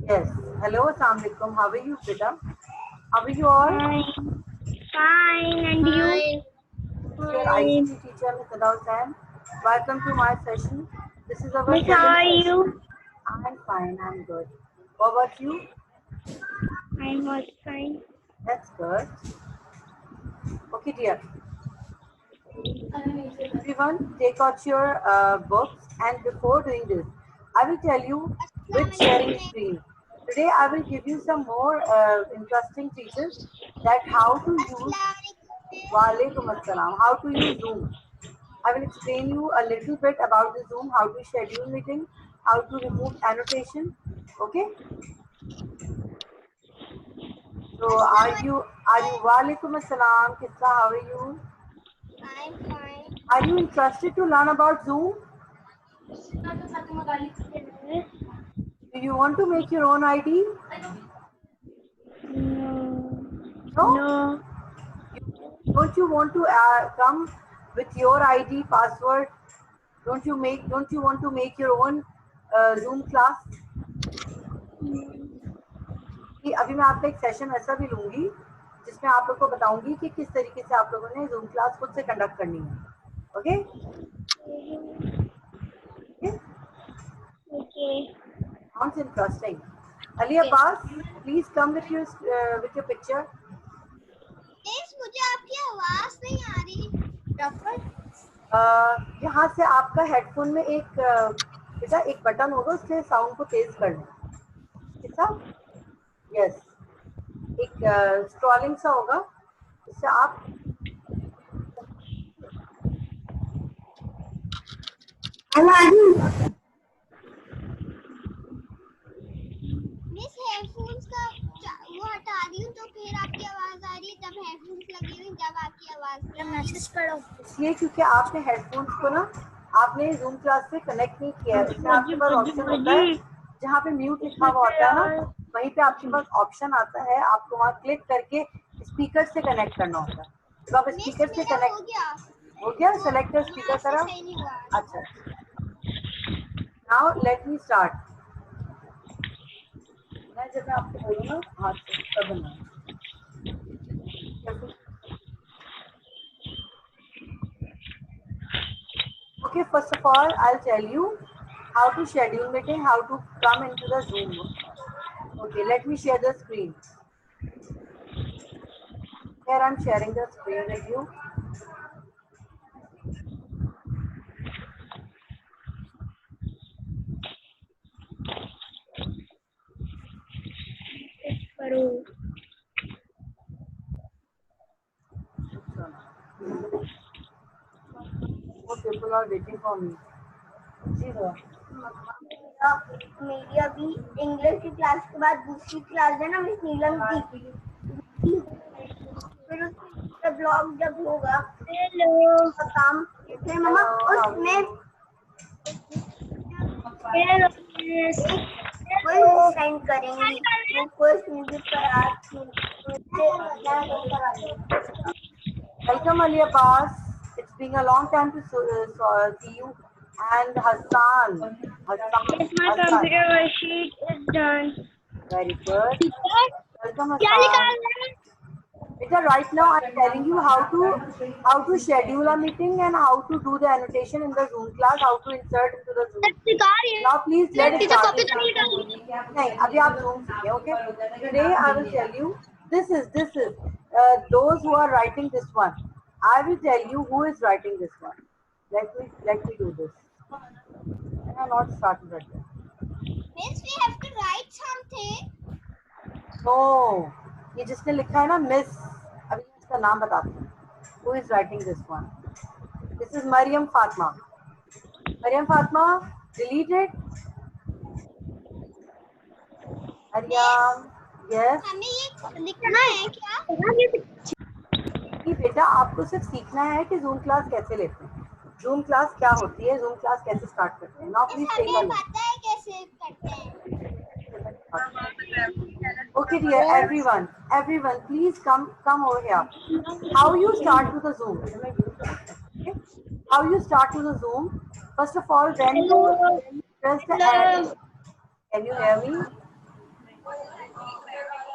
Yes. Hello, Assalamu alaikum. How are you, Beta? How are you all? Fine, and you? Your ICT teacher, Ms. Ada Hussain. Welcome to my session. This is our Miss, how second are session. you? I'm fine. I'm good. What about you? I'm also fine. That's good. Okay, dear. Everyone, take out your books, and before doing this, I will tell you which sharing screen. Today, I will give you some more interesting features that how to use. Walaikum Assalam. How to use Zoom. I will explain you a little bit about the Zoom, how to schedule meeting, how to remove annotation. Okay. So are you Walaikum Assalam? Kissa, how are you? I'm fine. Are you interested to learn about Zoom? Do you want to make your own ID? No. No? Don't you want to come with your ID password? Don't you want to make your own Zoom class? कि अभी मैं आपका एक session ऐसा भी लूंगी जिसमें आप लोग को बताऊंगी कि किस तरीके से आप लोगों ने जूम क्लास खुद से कंडक्ट करनी है. Okay. Okay. Sounds interesting. Ali Abbas, please come with your picture. मुझे आपकी आवाज नहीं आ रही. यहाँ से आपका हेडफोन में एक बेटा एक बटन होगा, उससे साउंड को तेज करना. कितना? यस. एक स्क्रॉलिंग सा होगा, इससे आप मिस हेडफोन्स का वो हटा रही हूँ तो फिर आपकी आवाज आ रही है. जब हेडफोन्स लगे हुए जब आपकी आवाज मैसेज करो. इसलिए क्योंकि आपने हेडफोन्स को ना आपने जूम क्लास से कनेक्ट नहीं किया है. इसमें आपके पास ऑप्शन होता है जहाँ पे म्यूट लिखा हुआ होता है ना, वहीं पे आपके पास ऑप्शन आता है, आपको वहाँ क्लिक करके स्पीकर से कनेक्ट करना होता है. तो आप स्पीकर से कनेक्ट हो गया. सेलेक्ट स्पीकर करा. अच्छा. Now let me start. मैं जब मैं आपको बोलूँगा हाथ से तब बनाना. Okay, first of all, I'll tell you how to schedule meeting, how to come into the Zoom. Okay, let me share the screen. Here I'm sharing the screen with you. More people are waiting for me. जी sir. मेरी अभी English की class के बाद दूसरी class है ना miss नीलम की. फिर उसका ब्लॉग जब होगा उसका काम फिर मम्मा उसमें कोई साइन करेंगी. वो फर्स्ट म्यूजिक पर Welcome Ali Abbas. It's been a long time to see you. And Hassan. Yes, my computer worksheet is done. Very good. Welcome Hassan. Because right now I'm telling you how to schedule a meeting and how to do the annotation in the Zoom class, how to insert into the Zoom. Now please let it start. नहीं, अभी आप Zoom सीखें, okay? Today I will tell you this is those who are writing this one. I will tell you who is writing this one. Let me do this. I have not started right there. Means we have to write something. No, ये जिसने लिखा है ना miss, अभी मैं इसका नाम बताती हूँ. Who is writing this one? This is Mariam Fatma. Mariam Fatma, delete it. Mariam, yes. हमें ये लिखना है क्या? कि बेटा आपको सिर्फ सीखना है कि जूम क्लास कैसे लेते हैं, जूम क्लास क्या होती है, जूम क्लास कैसे स्टार्ट करते हैं. Now please take a look. पता है कैसे करते हैं. Okay dear, everyone please come over here. How you start to the Zoom? Okay. How you start to the Zoom? First of all, when you press the add, Can you hear me?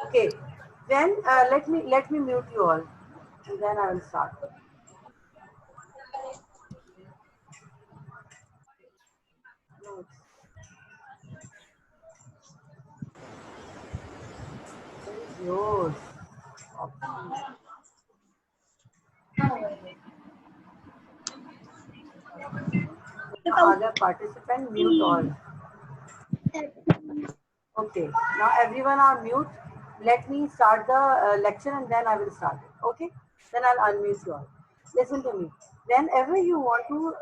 Okay. Then let me mute you all, and then I will start. No, it's yours. Other participant mute all. Okay, now everyone are mute. Let me start the lecture and then I will start it. Okay, then I'll unmute you all. Listen to me. Whenever you want to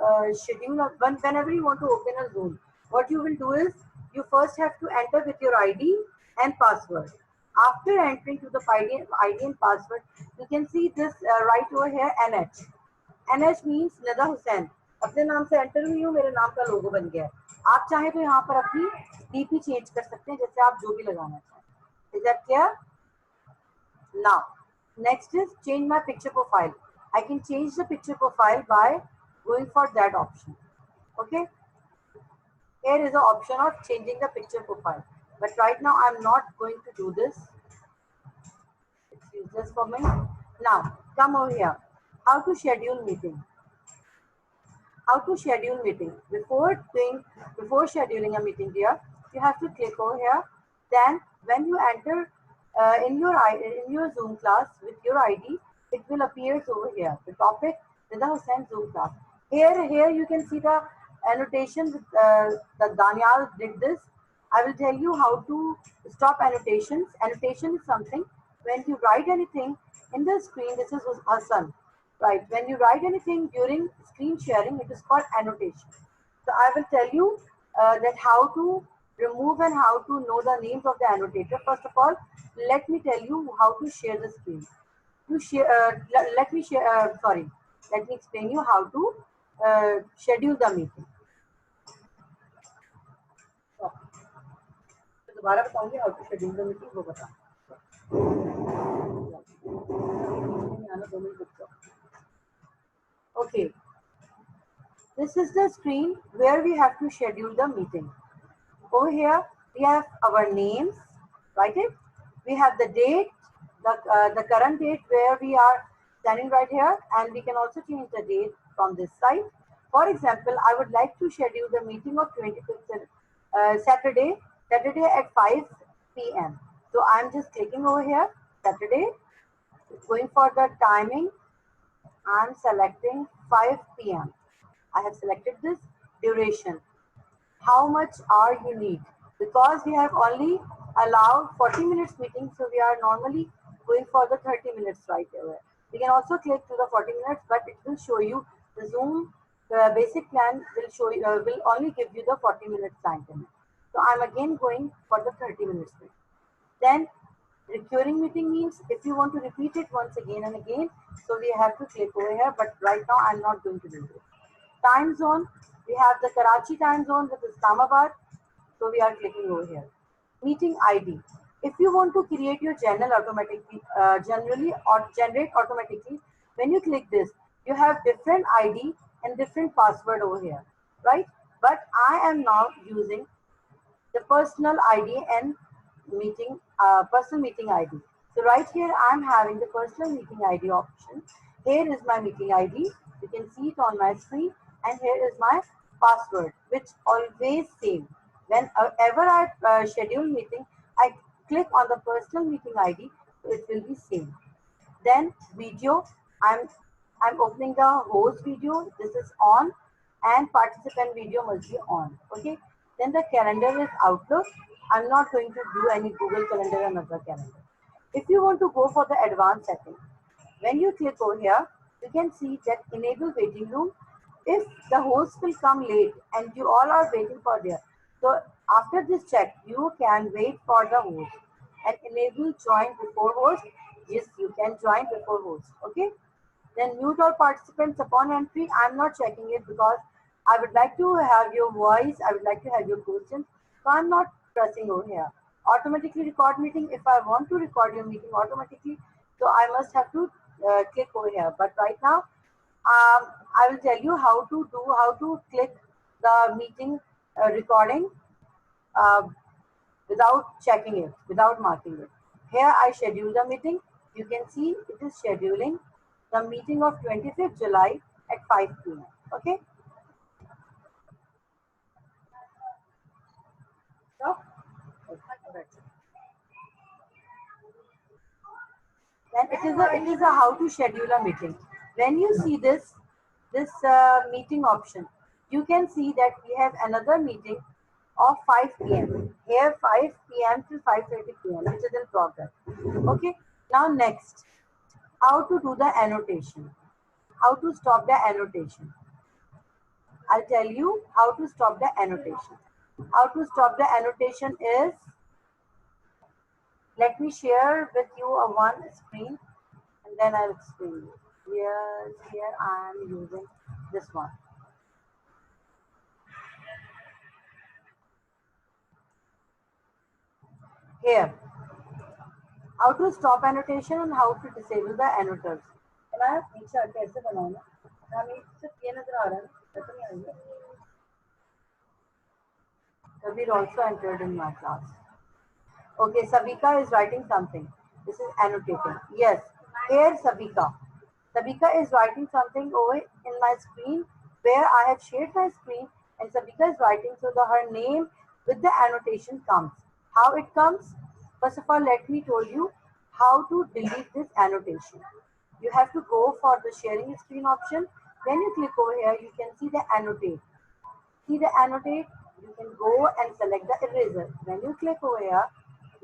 whenever you want to open a Zoom, what you will do is you first have to enter with your ID and password. After entering to the ID and password, you can see this right over here NH. NH means नदा Hussain. अपने नाम से enter हुई हूँ, मेरे नाम का लोगो बन गया है. आप चाहे तो यहाँ पर अपनी डीपी चेंज कर सकते हैं, जैसे आप जो भी लगाना चाहें. Is that clear? Now, next is change my picture profile. I can change the picture profile by going for that option. Okay. Here is the option of changing the picture profile. But right now I'm not going to do this. It's useless for me. Now, come over here. How to schedule meeting. How to schedule meeting. Before scheduling a meeting here, you have to click over here. Then when you enter in your Zoom class with your ID, it will appear over here. The topic Rida Hussain Zoom class. Here you can see the annotation with the Daniel did this. I will tell you how to stop annotations. Annotation is something when you write anything in the screen. This is Hassan. Right. When you write anything during screen sharing, it is called annotation. So I will tell you that how to remove and how to know the names of the annotator. First of all, let me tell you how to share the screen. To share, let me share. Sorry, let me explain you how to schedule the meeting. तो दोबारा बताऊंगी how to schedule the meeting. वो बता. Okay. This is the screen where we have to schedule the meeting. Over here, we have our names, write it. We have the date, the current date where we are standing right here, and we can also change the date from this side. For example, I would like to schedule the meeting of 25th Saturday at 5 p.m. So I'm just clicking over here, Saturday, going for the timing. I'm selecting 5 p.m. I have selected this duration. How much hour you need? Because we have only allowed 40 minutes meeting, so we are normally going for the 30 minutes right away. We can also click to the 40 minutes, but it will show you the Zoom basic plan will show you, will only give you the 40 minutes time limit. So I'm again going for the 30 minutes meeting. Then recurring meeting means if you want to repeat it once again and again, so we have to click over here, but right now I'm not going to do it. Time zone, we have the Karachi time zone with Islamabad, so we are clicking over here. Meeting ID. If you want to create your channel automatically, generate automatically, when you click this, you have different ID and different password over here, right? But I am now using the personal ID and personal meeting ID. So right here, I'm having the personal meeting ID option. Here is my meeting ID. You can see it on my screen. And here is my password, which always same. Whenever I schedule meeting, I click on the personal meeting ID, so it will be same. Then video, I'm opening the host video. This is on, and participant video must be on. Okay. Then the calendar is Outlook. I'm not going to do any Google Calendar or another calendar. If you want to go for the advanced setting, when you click over here, you can see that enable waiting room. If the host will come late and you all are waiting for there, so after this check, you can wait for the host and enable join before host. Yes, you can join before host. Okay. Then mute all participants upon entry. I'm not checking it because I would like to have your voice. I would like to have your questions. So I'm not pressing over here. Automatically record meeting. If I want to record your meeting automatically, so I must have to click over here. But right now, I will tell you how to click the meeting recording. without checking it, without marking it. Here I schedule the meeting. You can see it is scheduling the meeting of 25th July at 5 p.m. Okay. So, then it is a how to schedule a meeting. When you see this meeting option, you can see that we have another meeting of 5 p.m. Here 5 p.m. to 5:30 p.m. which is in progress. Okay. Now next, how to do the annotation. How to stop the annotation. I'll tell you how to stop the annotation. How to stop the annotation is, let me share with you a one screen and then I'll explain you. Here I am using this one. Here, how to stop annotation and how to disable the annotators. And I पीछे कैसे बनाऊंगा? हमें सिर्फ ये नजर आ रहा है, ऐसा नहीं आएगा. Kabir also entered in my class. Okay, Savika is writing something. This is annotating. Yes, here Savika. Savika is writing something over in my screen where I have shared my screen and Savika is writing so that her name with the annotation comes. How it comes? First of all, let me tell you how to delete this annotation. You have to go for the sharing screen option. When you click over here, you can see the annotate. See the annotate, you can go and select the eraser. When you click over here,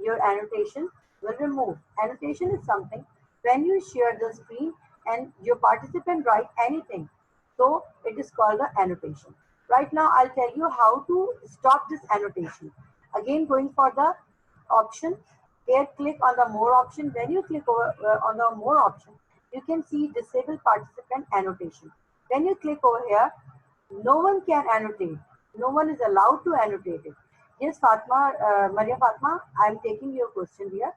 your annotation will remove. Annotation is something when you share the screen and your participant write anything. So it is called the annotation. Right now I'll tell you how to stop this annotation. Again, going for the option, here click on the more option. When you click over on the more option, you can see disable participant annotation. When you click over here, no one can annotate. No one is allowed to annotate it. Yes, Fatma, Maria Fatma, I am taking your question here.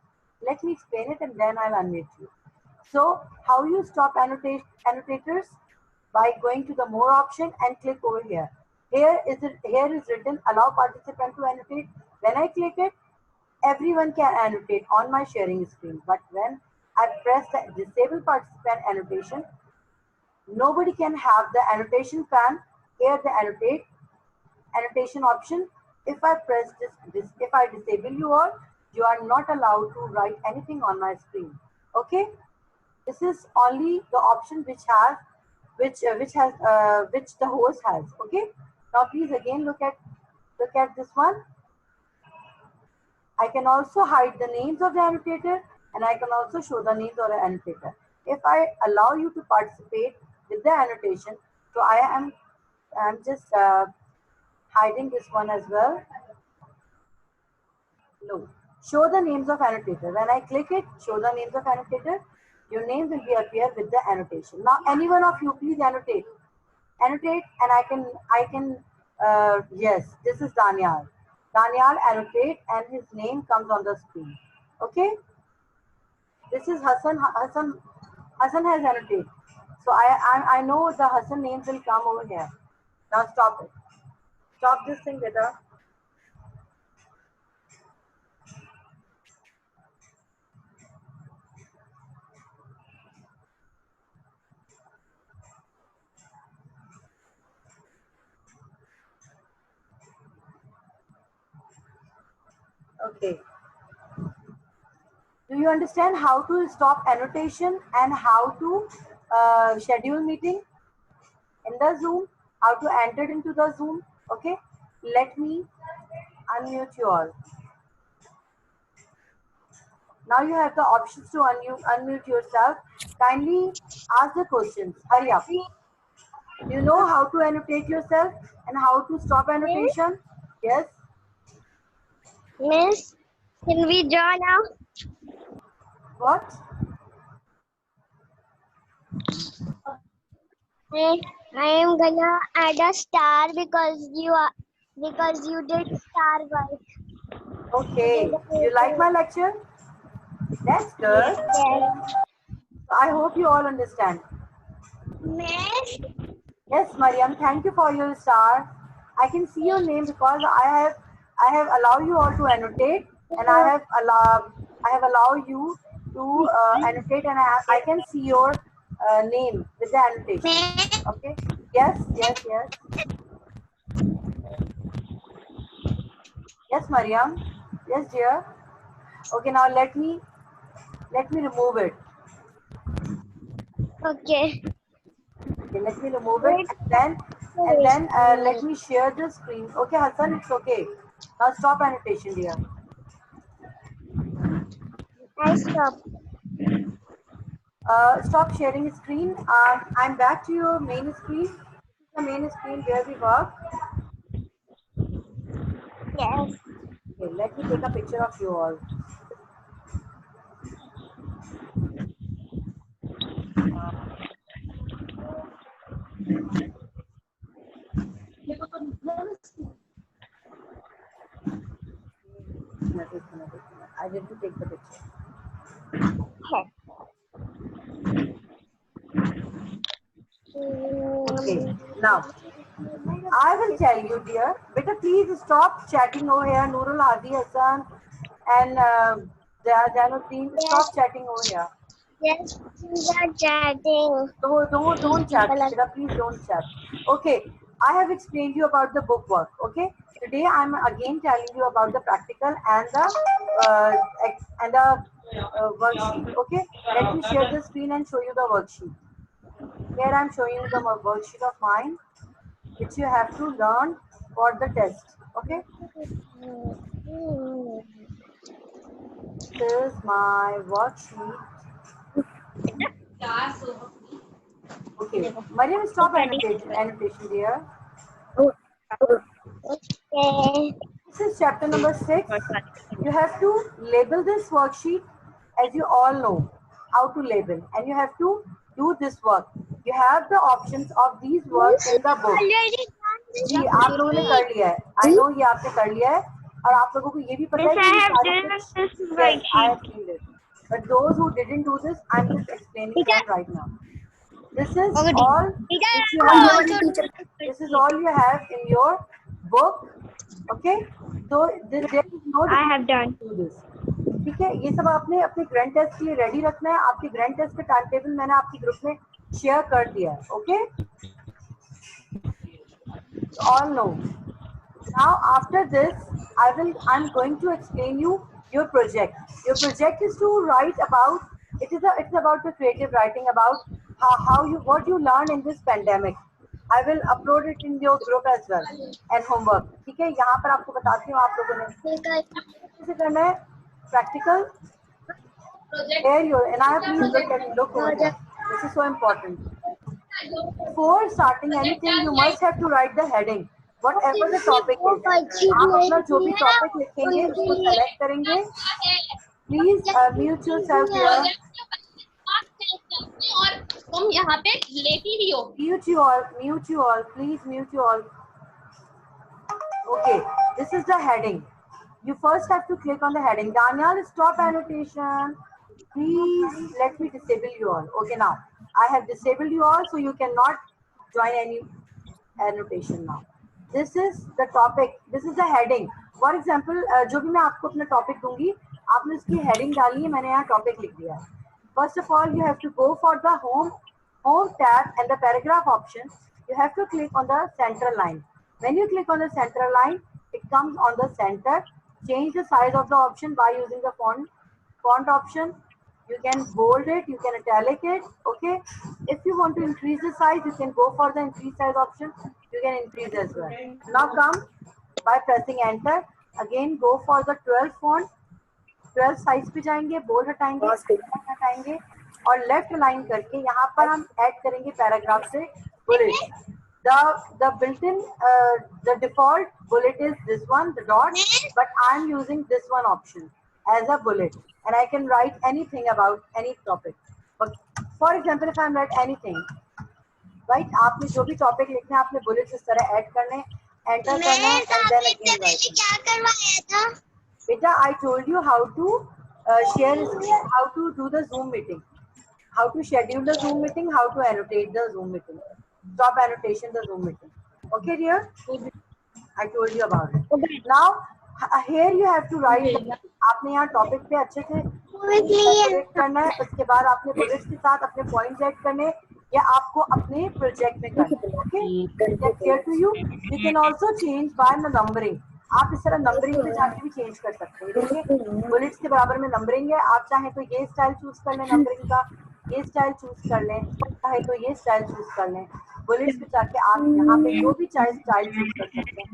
Let me explain it and then I'll unmute you. So, how you stop annotators? By going to the more option and click over here. Here is written allow participant to annotate. When I click it, everyone can annotate on my sharing screen. But when I press the disable participant annotation, nobody can have the annotation pan. Here the annotation option. If I press if I disable you all, you are not allowed to write anything on my screen. Okay, this is only the option which the host has. Okay, now please again look at this one. I can also hide the names of the annotator and I can also show the names of the annotator. If I allow you to participate with the annotation, so I'm just hiding this one as well. No. Show the names of annotator. When I click it, show the names of annotator, your name will be appear with the annotation. Now, any one of you, please annotate. Annotate, and I can. Yes, this is Daniel. Daniel annotate, and his name comes on the screen. Okay. This is Hassan. Hassan has annotated. So I know the Hassan names will come over here. Now stop it. Stop this thing, beta. Okay. Do you understand how to stop annotation and how to schedule meeting in the Zoom? How to enter into the Zoom? Okay. Let me unmute you all. Now you have the options to unmute yourself. Kindly ask the questions. Hurry up. Do you know how to annotate yourself and how to stop annotation? Yes. Miss, can we draw now? What? I am gonna add a star because you did star work. Okay. You like my lecture? That's good. Yes. I hope you all understand. Miss, Yes, Mariam, thank you for your star. I can see your name because I have allowed you all to annotate, and I have allowed you to annotate, and I can see your name with the annotation. Okay. Yes. Yes. Yes. Yes, Mariam. Yes, dear. Okay. Now let me remove it. Okay. Okay. Let me remove it, Wait. and then let me share the screen. Okay, Hassan. It's okay. Now stop annotation, dear. I stop. Stop sharing screen. I'm back to your main screen. This is the main screen where we work. Yes. Okay, let me take a picture of you all. I didn't take the picture. Okay, now I will tell you, dear. Better please stop chatting over here, Nurul Hadi Hassan and Jainuddin. Yes. Stop chatting over here. Yes. We are chatting. Don't chat. Better please don't chat. Okay, I have explained you about the book work. Okay, today I'm again telling you about the practical and the worksheet. Okay, let me share the screen and show you the worksheet. Here I'm showing you the worksheet of mine, which you have to learn for the test. Okay, this is my worksheet. Okay, Mariam, stop annotation dear. Okay. This is chapter number 6. You have to label this worksheet, as you all know how to label, and you have to do this work. You have the options of these work Miss, in the book. already done this जी आप लोगों ने कर लिया है. I know ये आपने कर लिया है और आप लोगों को ये भी पता है Miss, कि ये I have सारे done कुछ. this Yes, I worksheet. have seen it. But those who didn't do this, I'm just explaining them right now. This is all which you have. This is all you have in your book. Okay, so there is no I have difficulty done. to do this. ठीक है, ये सब आपने अपने grand test के लिए ready रखना है. आपके ग्रैंड टेस्ट का टाइम टेबल मैंने आपके ग्रुप में शेयर कर दिया है. Okay, all know. Now after this, I'm going to explain you your project. Your project is to write about. It's about the creative writing about how you what you learn in this pandemic. I will upload it in your group as well and homework. ठीक है, यहाँ पर आपको बताती हूँ आप लोगों ने कैसे करना है practical. Here you and I please look over here. This is so important. Before starting anything, you must have to write the heading. Whatever the topic is, आप अपना जो भी topic लिखेंगे उसको select करेंगे. Please mute yourself here. और तुम यहाँ पे लेटी भी हो. Mute you all. Please mute you all. Okay, this is the heading. You first have to click on the heading. Daniel, stop annotation. Please let me disable you all. Okay, now I have disabled you all, so you cannot join any annotation now. This is the topic. This is the heading. For example, जो भी मैं आपको अपना topic दूंगी, आपने उसकी heading डाली है, मैंने यहाँ topic लिख दिया है. First of all, you have to go for the home tab and the paragraph option. You have to click on the center line. When you click on the center line, it comes on the center. Change the size of the option by using the font option. You can bold it, you can italic it. Okay. If you want to increase the size, you can go for the increase size option. You can increase as well. Now come by pressing enter. Again, go for the 12 font. 12 size पे जाएंगे, bold हटाएंगे और left line करके यहाँ पर हम add करेंगे paragraph से bullet. The built-in the default bullet is this one, the dot, but I am using this one option as a bullet, and I can write anything about any topic. But for example, if I write anything, right? आपने जो भी topic लिखना है आपने bullets इस तरह add करने, enter करना है and then again write. क्या करवाया था? Beta, I told you how to share screen, how to do the Zoom meeting, how to schedule the Zoom meeting, how to annotate the Zoom meeting, stop annotation the Zoom meeting. Okay, dear? I told you about it. Now, Here you have to write. आपने यहाँ topic पे अच्छे से bullet करना है, उसके बाद आपने बुलेट्स के साथ अपने पॉइंट्स ऐड करने, या आपको अपने प्रोजेक्ट में करना है. Okay, clear to you? You can also change by numbering. आप इस तरह नंबरिंग पे जाके भी चेंज कर सकते हैं. देखिए बुलेट्स के बराबर में नंबरिंग है. आप चाहें तो ये स्टाइल चूज कर लें नंबरिंग का, ये स्टाइल चूज कर लें, चाहे तो ये स्टाइल चूज कर लें. बुलेट्स पे जाके आप यहाँ पे जो भी चाहे स्टाइल चूज कर सकते हैं.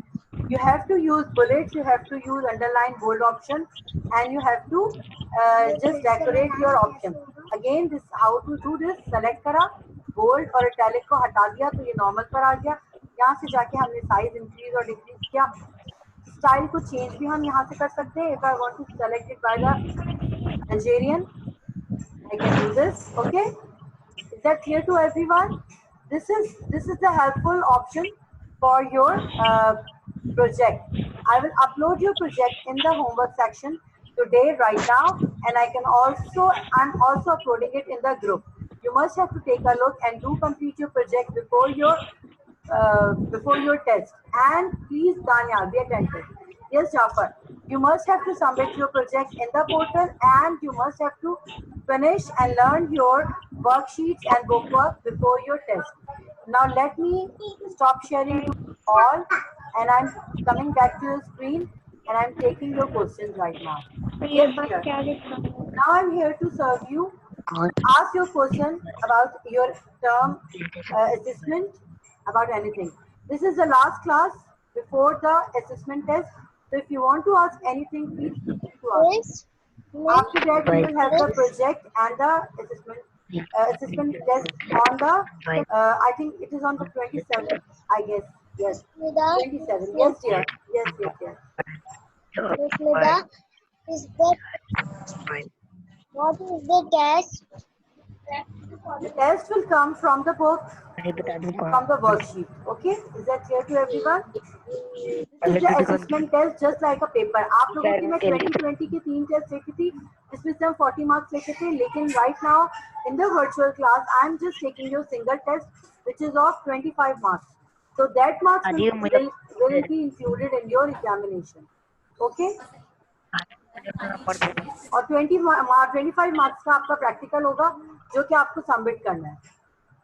You have to use bullets, you have to use underline bold option, and you have to just decorate your option. Again, this how to do this, select करा, bold और italic को हटा दिया तो ये normal पर आ गया. यहाँ से जाके हमने size increase और decrease किया. Style को change भी हम यहाँ से कर सकते हैं. If I want to select it by the Algerian, I can do this. Okay, is that clear to everyone? This is the helpful option for your project. I will upload your project in the homework section today right now, and I'm also uploading it in the group. You must have to take a look and do complete your project before your test. And please, Danya, be attentive. Yes, Jafar, you must have to submit your project in the portal, and you must have to finish and learn your worksheets and bookwork before your test. Now let me stop sharing to all, and I'm coming back to your screen, and I'm taking your questions right now. Yes, now I'm here to serve you. Ask your question about your term assessment, about anything. This is the last class before the assessment test. So if you want to ask anything, please feel free to ask. After that, we will have the project and the assessment test on the, I think it is on the 27th, I guess. Yes, 27. Yes, dear. Yes. What is the test? The test will come from the book, from the worksheet. Okay, is that clear to everyone? This is the assessment test, just like a paper. आप लोगों की मैं 2020 की 3 test लेती थी, जिसमें से हम 40 मार्क्स लेते थे. लेकिन right now in the virtual class, I am just taking your single test, which is of 25 marks. So that marks will be included in your examination. Okay? और 25 मार्क्स का आपका प्रैक्टिकल होगा, जो कि आपको सबमिट करना है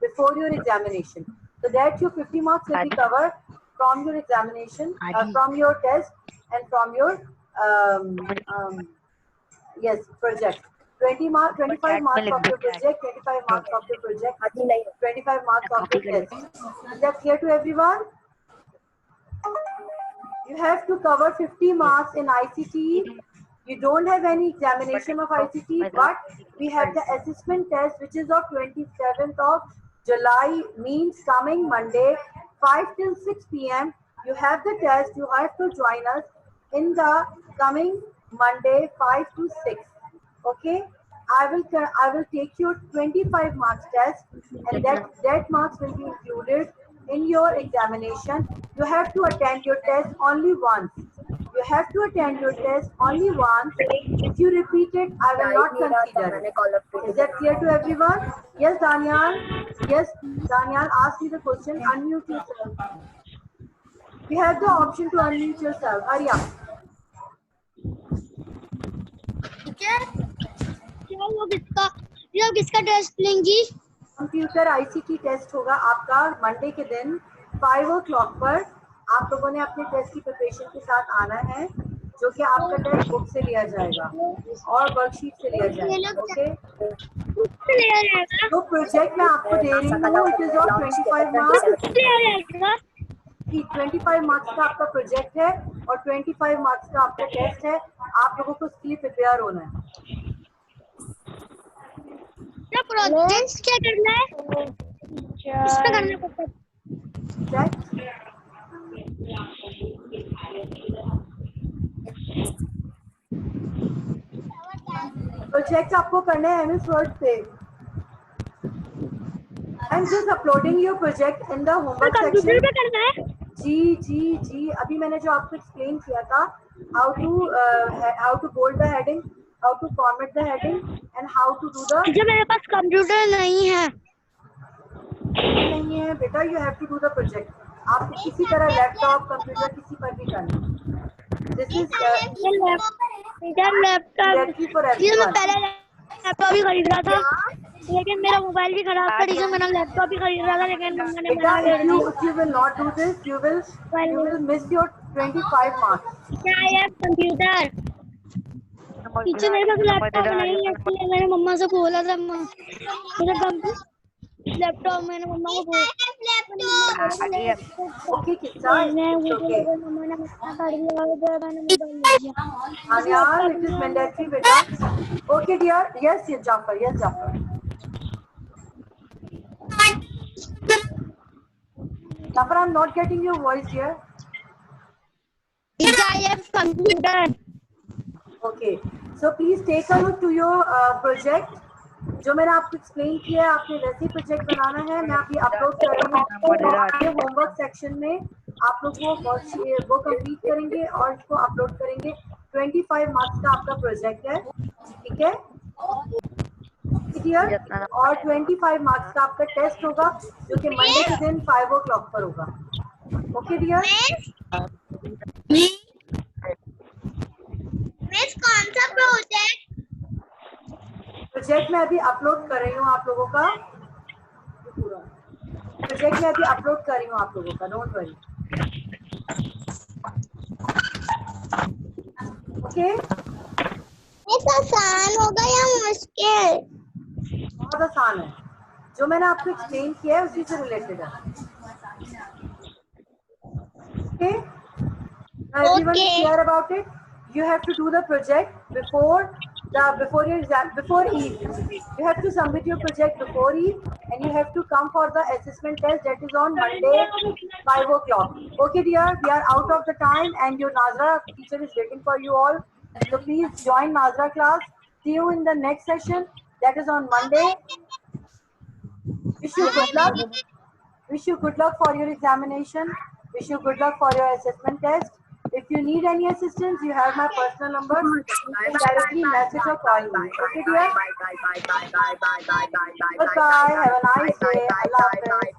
before your examination. So that your 50 marks will be covered from your examination, from your test, and from your project. 25 marks of your project, 25 marks of your project, 25 marks of your test. Is that clear to everyone? You have to cover 50 marks in ICT. You don't have any examination of ICT, but we have the assessment test, which is of 27th of July, means coming Monday, 5 till 6 p.m. You have the test. You have to join us in the coming Monday, 5 to 6. Okay? I will take your 25 marks test, and that marks will be included in your examination. You have to attend your test only once. You have to attend your test only once. If you repeat it, I will not consider it. Is that clear to everyone? Yes, Daniel. Yes, Daniel, ask me the question. Unmute yourself. You have the option to unmute yourself. Hurry up. किसका test लेंगी? Computer ICT test होगा आपका Monday के दिन 5 o'clock पर. आप लोगों ने अपने टेस्ट की प्रिपरेशन के साथ आना है, जो कि आपका टेस्ट बुक से लिया जाएगा और वर्कशीट से लिया जाएगा. ओके, तो प्रोजेक्ट मैं आपको दे रही हूँ, it is of 25 marks. 25 marks का आपका प्रोजेक्ट है और 25 मार्क्स का आपका टेस्ट है. आप लोगों को उसके लिए प्रिपेयर होना है. प्रोजेक्ट क्या करना है? इसमें करना पड़ता है. प्रोजेक्ट आपको करना है MS Word पे. I'm just uploading your project in the homework section. Computer पे करना है? जी. अभी मैंने जो आपको एक्सप्लेन किया था, how to bold the heading, how to format the heading, and how to do the. जब मेरे पास कंप्यूटर नहीं है बेटा, you have to do the project. आप किसी तरह लैपटॉप कंप्यूटर किसी पर भी करना. This is teacher laptop directly for ये मैं everyone. पहले लैपटॉप ही खरीद रहा था लेकिन मेरा मोबाइल भी खराब था टीचर मैंने लैपटॉप ही खरीद रहा था लेकिन मम्मा ने Beta, मना कर दिया if you will not do this, you will miss your 25 marks. क्या है कंप्यूटर टीचर मेरे पास लैपटॉप नहीं है इसलिए मैंने मम्मा से बोला था मेरा लैपटॉप मैंने मम्मा को बोला Okay, Kitsa, it's okay. मम्मा ने मना कर दिया और मैंने मोबाइल ले लिया Anya, it is mandatory, beta. Okay, dear. Yes, yes, Jafar. Yes, Jafar. Jafar, I'm not getting your voice here. Teacher ये computer Okay. So please take a look to your project. जो मैंने आपको explain किया है आपने वैसे ही project बनाना है. मैं अभी अपलोड कर रही हूँ होमवर्क सेक्शन में. आप लोग वो कंप्लीट करेंगे और इसको अपलोड करेंगे. 25 मार्क्स का आपका प्रोजेक्ट है, ठीक है क्लियर. और 25 मार्क्स का आपका टेस्ट होगा जो कि मंडे के दिन 5 o'clock पर होगा. Okay dear. मिस कौन सा प्रोजेक्ट मैं अभी अपलोड कर रही हूँ आप लोगों का. प्रोजेक्ट मैं अभी अपलोड कर रही हूँ आप लोगों का. Don't worry. ओके. मिस आसान होगा या मुश्किल? बहुत आसान है. जो मैंने आपको एक्सप्लेन किया है उसी से रिलेटेड है. Okay. Now everyone is clear about it. You have to do the project before your exam, before Eid. You have to submit your project before Eid, and you have to come for the assessment test that is on Monday 5 o'clock. Okay, dear. We are out of the time, and your Nazra teacher is waiting for you all. So please join Nazra class. See you in the next session. That is on Monday. Wish you good luck. Wish you good luck for your examination. Wish you good luck for your assessment test. If you need any assistance, you have my personal number. You can directly message or call me. Okay, dear? Goodbye. Have a nice day. Allah Hafiz.